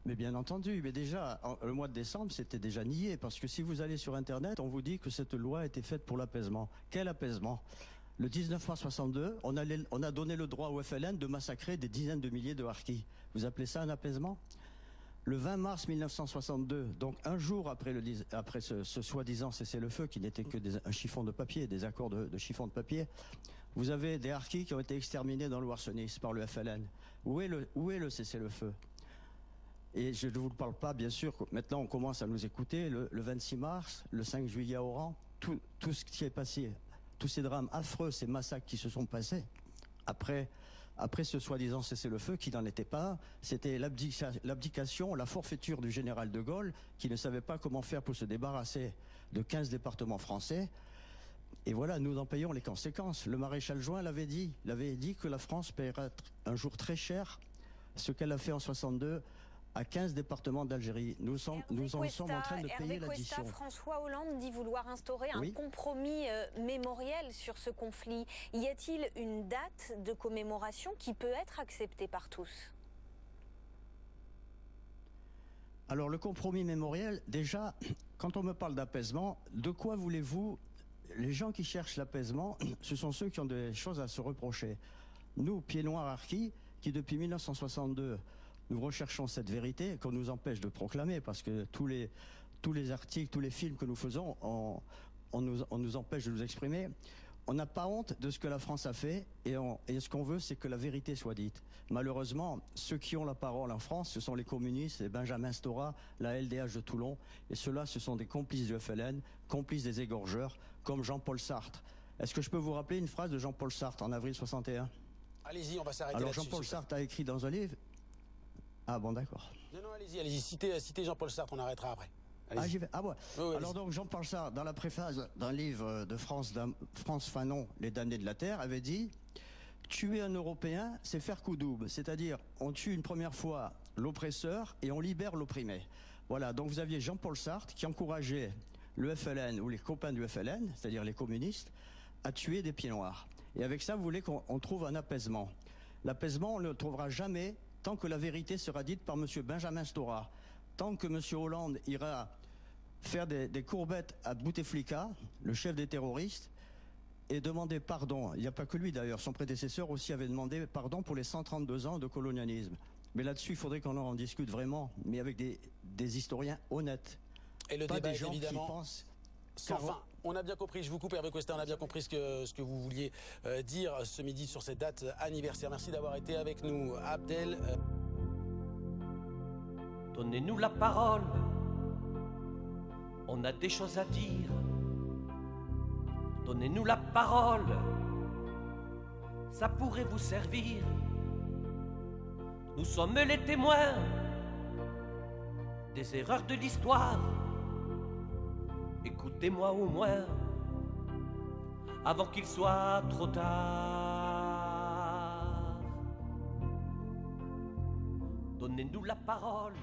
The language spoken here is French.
Mais bien entendu, mais déjà, le mois de décembre, c'était déjà nié, parce que si vous allez sur Internet, on vous dit que cette loi a été faite pour l'apaisement. Quel apaisement? Le 19 mars 62, on a donné le droit au FLN de massacrer des dizaines de milliers de harkis. Vous appelez ça un apaisement? Le 20 mars 1962, donc un jour après, ce soi-disant cessez-le-feu, qui n'était que un chiffon de papier, des accords de chiffon de papier, vous avez des harkis qui ont été exterminés dans le Warsonis par le FLN. Où est le cessez-le-feu? Et je ne vous parle pas, bien sûr, maintenant on commence à nous écouter, le 26 mars, le 5 juillet à Oran, tout ce qui est passé, tous ces drames affreux, ces massacres qui se sont passés, après ce soi-disant cessez-le-feu, qui n'en était pas un, c'était l'abdication, la forfaiture du général de Gaulle, qui ne savait pas comment faire pour se débarrasser de 15 départements français. Et voilà, nous en payons les conséquences. Le maréchal Juin l'avait dit que la France paiera un jour très cher ce qu'elle a fait en 62 à 15 départements d'Algérie. Nous en sommes en train de payer l'addition. François Hollande dit vouloir instaurer un compromis mémoriel sur ce conflit. Y a-t-il une date de commémoration qui peut être acceptée par tous? Alors le compromis mémoriel, déjà, quand on me parle d'apaisement, de quoi voulez-vous? Les gens qui cherchent l'apaisement, ce sont ceux qui ont des choses à se reprocher. Nous, Pieds Noirs Harkis, qui depuis 1962, nous recherchons cette vérité qu'on nous empêche de proclamer, parce que tous les articles, tous les films que nous faisons, on nous empêche de nous exprimer. On n'a pas honte de ce que la France a fait, et ce qu'on veut, c'est que la vérité soit dite. Malheureusement, ceux qui ont la parole en France, ce sont les communistes, et Benjamin Stora, la LDH de Toulon, et ceux-là, ce sont des complices du FLN, complices des égorgeurs, comme Jean-Paul Sartre. Est-ce que je peux vous rappeler une phrase de Jean-Paul Sartre en avril 61? Allez-y, on va s'arrêter là-dessus. Alors Jean-Paul Sartre a écrit dans un livre... Ah bon, d'accord. Non, allez-y, citez Jean-Paul Sartre, on arrêtera après. J'y vais. Ah ouais. Oui, alors donc Jean-Paul Sartre, dans la préface d'un livre de France Fanon, Les damnés de la terre, avait dit « Tuer un Européen, c'est faire coup double. C'est-à-dire, on tue une première fois l'oppresseur et on libère l'opprimé. » Voilà, donc vous aviez Jean-Paul Sartre qui encourageait le FLN ou les copains du FLN, c'est-à-dire les communistes, à tuer des pieds noirs. Et avec ça, vous voulez qu'on trouve un apaisement. L'apaisement, on ne le trouvera jamais tant que la vérité sera dite par M. Benjamin Stora. Tant que M. Hollande ira faire des courbettes à Bouteflika, le chef des terroristes, et demander pardon. Il n'y a pas que lui d'ailleurs, son prédécesseur aussi avait demandé pardon pour les 132 ans de colonialisme. Mais là-dessus, il faudrait qu'on en discute vraiment, mais avec des historiens honnêtes. Et le pas débat des gens évidemment qui pensent... sans fin. On a bien compris, je vous coupe Hervé Cuesta, on a bien compris ce que vous vouliez dire ce midi sur cette date anniversaire. Merci d'avoir été avec nous, Abdel. Donnez-nous la parole, on a des choses à dire. Donnez-nous la parole, ça pourrait vous servir. Nous sommes les témoins des erreurs de l'histoire. Écoutez-moi au moins, avant qu'il soit trop tard. Donnez-nous la parole.